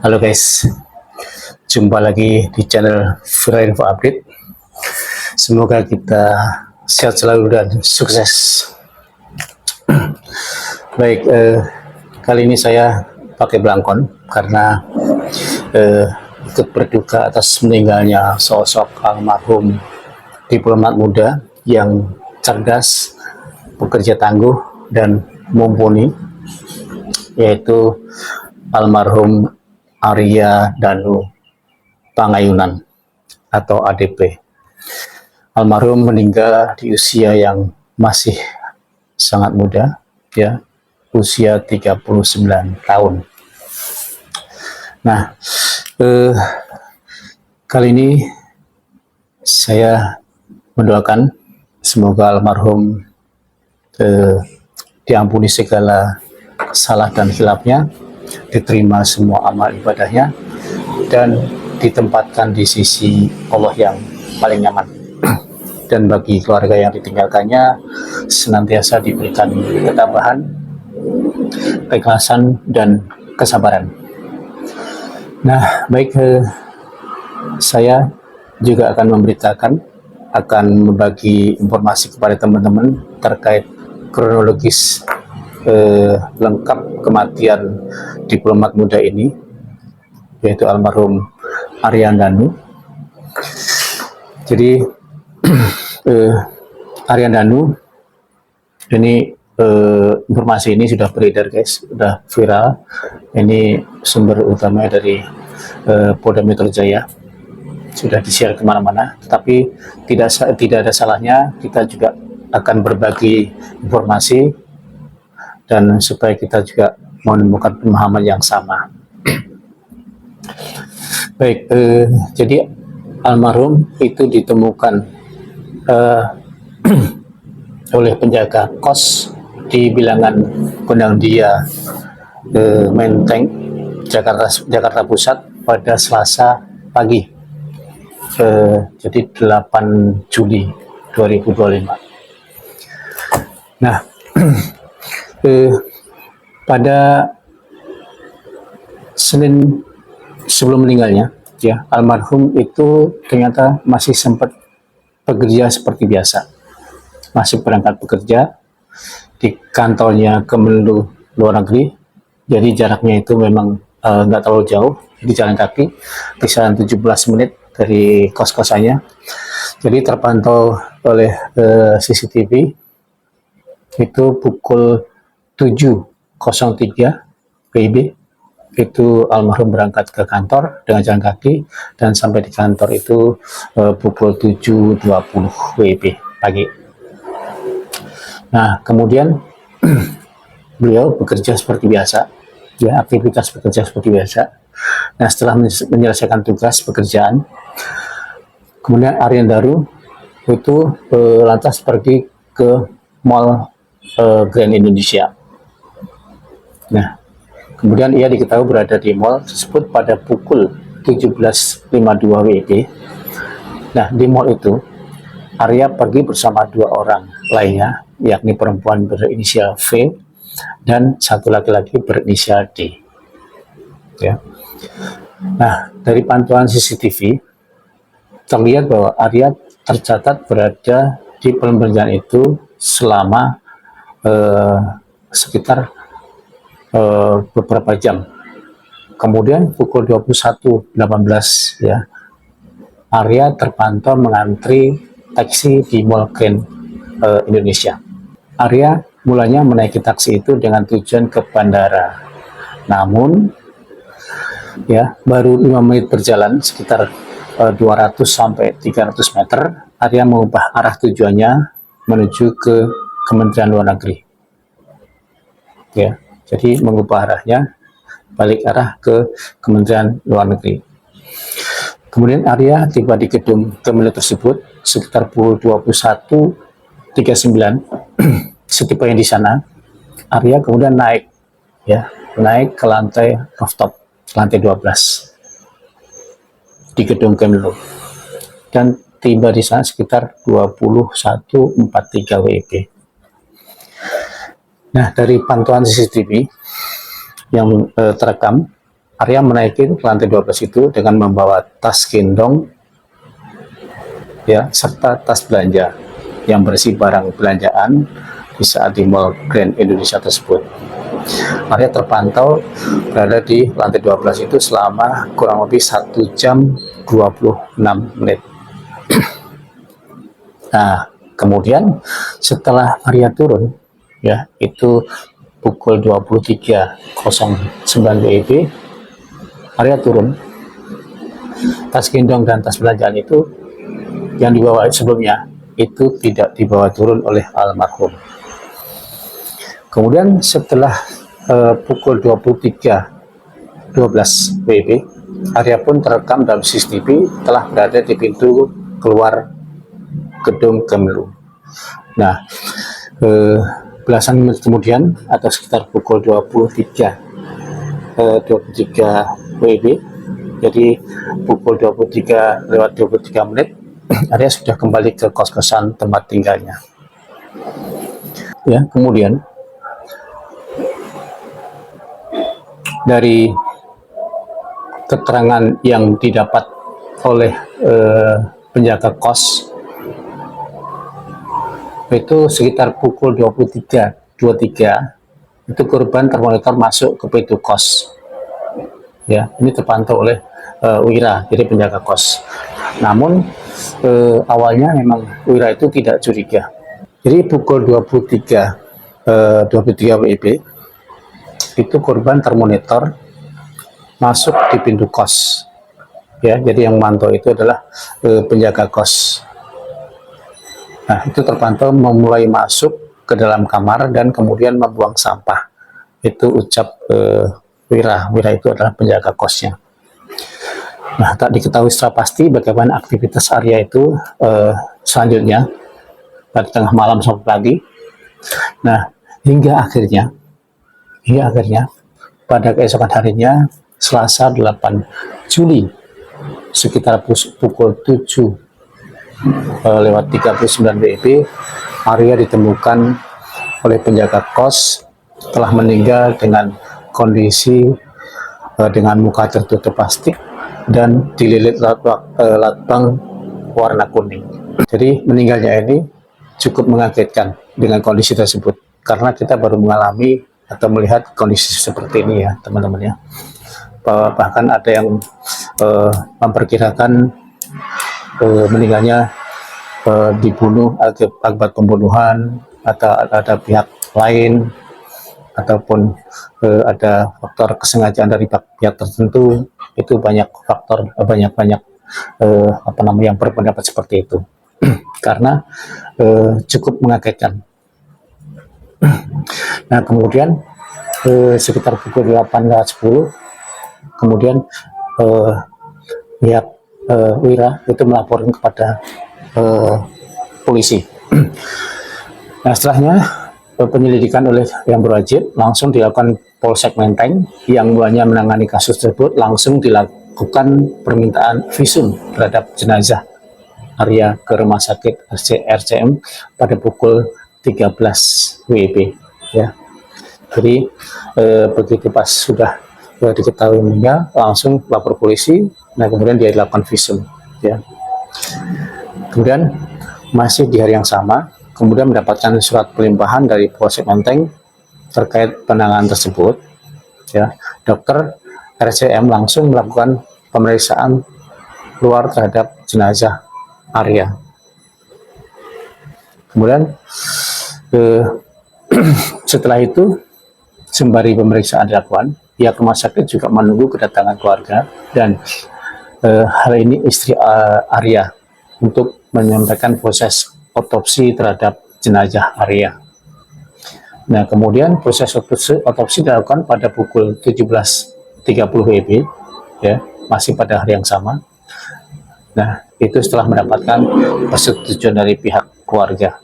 Halo guys, jumpa lagi di channel Vira Info Update. Semoga kita sehat selalu dan sukses. Baik, kali ini saya pakai belangkon karena ikut berduka atas meninggalnya sosok almarhum diplomat muda yang cerdas, pekerja tangguh dan mumpuni, yaitu almarhum Arya Danu Pangayunan atau ADP. Almarhum meninggal di usia yang masih sangat muda, ya, usia 39 tahun. Nah, kali ini saya mendoakan semoga almarhum diampuni segala salah dan khilafnya, diterima semua amal ibadahnya, dan ditempatkan di sisi Allah yang paling nyaman. Dan bagi keluarga yang ditinggalkannya senantiasa diberikan ketabahan, keikhlasan, dan kesabaran. Nah, baik, saya juga akan membagi informasi kepada teman-teman terkait kronologis lengkap kematian diplomat muda ini, yaitu almarhum Arya Danu. Jadi Arya Danu ini, informasi ini sudah beredar guys, sudah viral. Ini sumber utama dari Polda Metro Jaya, sudah di-share kemana-mana. Tetapi tidak ada salahnya kita juga akan berbagi informasi, dan supaya kita juga menemukan pemahaman yang sama. Baik, jadi almarhum itu ditemukan oleh penjaga kos di bilangan Gondang Dia, Menteng, Jakarta Pusat pada Selasa pagi, jadi 8 Juli 2025. Nah, pada Senin sebelum meninggalnya, ya, almarhum itu ternyata masih sempat bekerja seperti biasa, masih berangkat bekerja di kantornya Kemenlu Luar Negeri. Jadi jaraknya itu memang nggak terlalu jauh, jadi jalan kaki kisaran 17 menit dari kos-kosannya. Jadi terpantau oleh CCTV itu pukul 7.03 WIB itu almarhum berangkat ke kantor dengan jalan kaki, dan sampai di kantor itu pukul 7.20 WIB pagi. Nah, kemudian beliau bekerja seperti biasa, ya, aktivitas bekerja seperti biasa. Nah, setelah menyelesaikan tugas pekerjaan, kemudian Arya Danu itu lantas pergi ke Mall Grand Indonesia. Nah, kemudian ia diketahui berada di mall tersebut pada pukul 17.52 WIB. Nah, di mall itu Arya pergi bersama 2 orang lainnya, yakni perempuan berinisial V dan satu laki-laki berinisial D. Ya. Nah, dari pantauan CCTV terlihat bahwa Arya tercatat berada di pemberhentian itu selama sekitar beberapa jam. Kemudian pukul 21.18, ya, Arya terpantau mengantri taksi di Mall Grand Indonesia. Arya mulanya menaiki taksi itu dengan tujuan ke bandara. Namun, ya, baru 5 menit berjalan sekitar 200 sampai 300 meter, Arya mengubah arah tujuannya menuju ke Kementerian Luar Negeri. Ya, jadi mengubah arahnya, balik arah ke Kementerian Luar Negeri. Kemudian Arya tiba di gedung Kemenlu tersebut sekitar pukul 21.39. Setibanya di sana, Arya kemudian naik ke lantai rooftop, lantai 12 di gedung Kemenlu, dan tiba di sana sekitar 21.43 WIB. Nah, dari pantauan CCTV yang terekam Arya menaiki ke lantai 12 itu dengan membawa tas gendong ya, serta tas belanja yang berisi barang belanjaan di saat di Mall Grand Indonesia tersebut. Arya terpantau berada di lantai 12 itu selama kurang lebih 1 jam 26 menit. Nah, kemudian setelah Arya turun, ya, itu pukul 23.09 WIB, Arya turun. Tas gendong dan tas belanjaan itu yang dibawa sebelumnya itu tidak dibawa turun oleh almarhum. Kemudian setelah pukul 23.12 WIB, Arya pun terekam dalam CCTV telah berada di pintu keluar gedung Kemlu. Nah, belasan menit kemudian atau sekitar pukul 23 WIB, jadi pukul 23:23 menit, Arya sudah kembali ke kos-kosan tempat tinggalnya. Ya, kemudian dari keterangan yang didapat oleh penjaga kos itu sekitar pukul 23.23 itu korban termonitor masuk ke pintu kos. Ya, ini terpantau oleh Wira, jadi penjaga kos. Namun awalnya memang Wira itu tidak curiga. Jadi pukul 23 WIB itu korban termonitor masuk di pintu kos. Ya, jadi yang mantau itu adalah penjaga kos. Nah, itu terpantau memulai masuk ke dalam kamar dan kemudian membuang sampah. Itu ucap Wira. Wira itu adalah penjaga kosnya. Nah, tak diketahui secara pasti bagaimana aktivitas Arya itu selanjutnya pada tengah malam sampai pagi. Nah, hingga akhirnya pada keesokan harinya Selasa 8 Juli sekitar pukul 7:39 WIB, Arya ditemukan oleh penjaga kos telah meninggal dengan kondisi dengan muka tertutup plastik dan dililit lakbang warna kuning. Jadi meninggalnya ini cukup mengagetkan dengan kondisi tersebut, karena kita baru mengalami atau melihat kondisi seperti ini ya teman-teman ya. Bahkan ada yang memperkirakan meninggalnya dibunuh akibat pembunuhan, atau ada pihak lain, ataupun ada faktor kesengajaan dari pihak tertentu. Itu banyak faktor, banyak yang berpendapat seperti itu. Karena cukup mengagetkan. Nah, kemudian sekitar pukul 8:10 kemudian pihak Wira itu melaporkan kepada polisi. Nah, setelahnya penyelidikan oleh yang berwajib langsung dilakukan Polsek Menteng yang mulanya menangani kasus tersebut, langsung dilakukan permintaan visum terhadap jenazah Arya ke rumah sakit RCM pada pukul 13 WIB ya. Jadi begitu pas sudah diketahui meninggal, langsung lapor polisi. Nah, kemudian dia dilakukan visum ya. Kemudian masih di hari yang sama, kemudian mendapatkan surat pelimpahan dari Polsek Menteng terkait penanganan tersebut ya. Dokter RCM langsung melakukan pemeriksaan luar terhadap jenazah Arya. Kemudian setelah itu, sembari pemeriksaan dilakukan, pihak rumah sakit juga menunggu kedatangan keluarga dan hal ini istri Arya untuk menyampaikan proses otopsi terhadap jenazah Arya. Nah, kemudian proses otopsi dilakukan pada pukul 17.30 WIB ya, masih pada hari yang sama. Nah, itu setelah mendapatkan persetujuan dari pihak keluarga.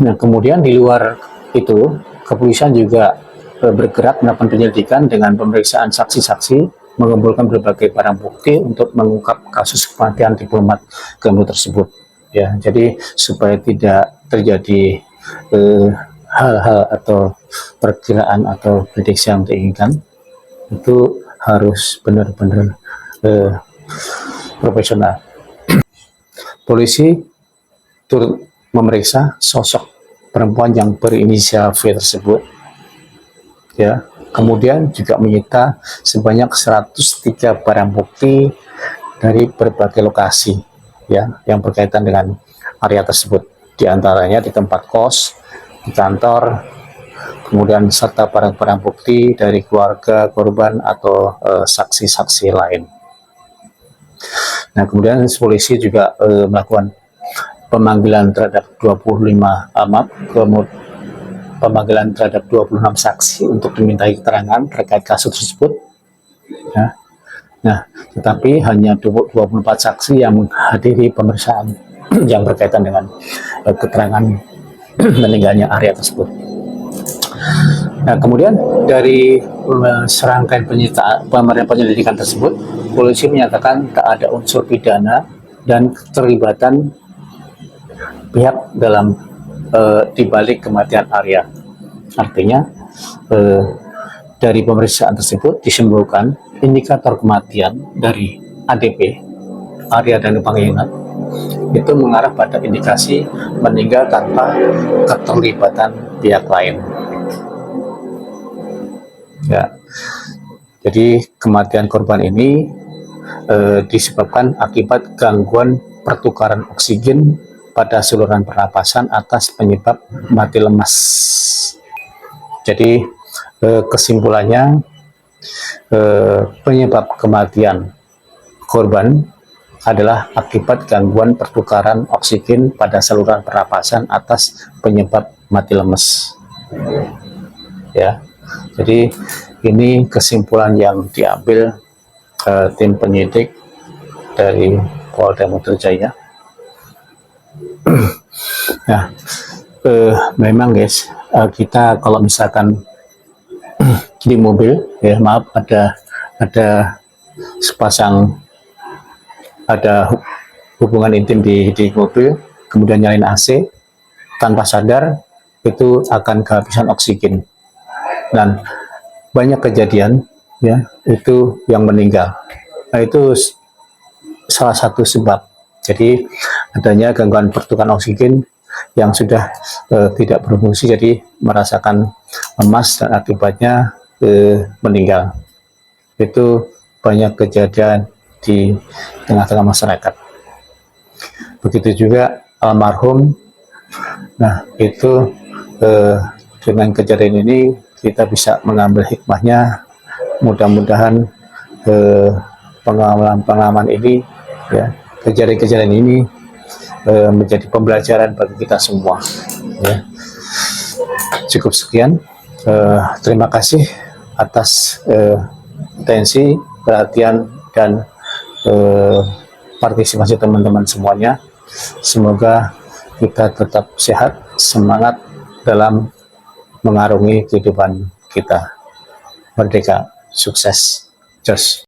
Nah, kemudian di luar itu, kepolisian juga bergerak melakukan penyelidikan dengan pemeriksaan saksi-saksi, mengumpulkan berbagai barang bukti untuk mengungkap kasus kematian diplomat Kemlu tersebut. Ya, jadi supaya tidak terjadi hal-hal atau perkiraan atau prediksi yang diinginkan itu harus benar-benar profesional. Polisi turut memeriksa sosok perempuan yang berinisial V tersebut, ya. Kemudian juga menyita sebanyak 103 barang bukti dari berbagai lokasi, ya, yang berkaitan dengan area tersebut. Di antaranya di tempat kos, di kantor, kemudian serta barang-barang bukti dari keluarga korban atau saksi-saksi lain. Nah, kemudian polisi juga melakukan pemanggilan terhadap 25 pemanggilan terhadap 26 saksi untuk dimintai keterangan terkait kasus tersebut. Ya. Nah, tetapi hanya 24 saksi yang menghadiri pemeriksaan yang berkaitan dengan keterangan meninggalnya Arya tersebut. Nah, kemudian dari serangkaian penyelidikan tersebut, polisi menyatakan tak ada unsur pidana dan keterlibatan pihak dalam dibalik kematian Arya. Artinya dari pemeriksaan tersebut disimpulkan indikator kematian dari ADP, Arya Danu Pangayonan, itu mengarah pada indikasi meninggal tanpa keterlibatan pihak lain. Ya, jadi kematian korban ini disebabkan akibat gangguan pertukaran oksigen pada saluran pernapasan atas penyebab mati lemas. Jadi kesimpulannya penyebab kematian korban adalah akibat gangguan pertukaran oksigen pada saluran pernapasan atas penyebab mati lemas. Ya, jadi ini kesimpulan yang diambil tim penyidik dari Polda Metro Jaya. Nah, memang guys, kita kalau misalkan di mobil, ya maaf, ada sepasang, ada hubungan intim di mobil, kemudian nyalain AC, tanpa sadar itu akan kehabisan oksigen. Dan banyak kejadian, ya, itu yang meninggal. Nah, itu salah satu sebab. Jadi adanya gangguan pertukaran oksigen yang sudah tidak berfungsi, jadi merasakan lemas dan akibatnya meninggal. Itu banyak kejadian di tengah-tengah masyarakat. Begitu juga almarhum. Nah, itu dengan kejadian ini kita bisa mengambil hikmahnya. Mudah-mudahan pengalaman ini, ya, kejadian-kejadian ini menjadi pembelajaran bagi kita semua. Ya. Cukup sekian. Terima kasih atas atensi, perhatian, dan partisipasi teman-teman semuanya. Semoga kita tetap sehat, semangat dalam mengarungi kehidupan kita. Merdeka, sukses, just.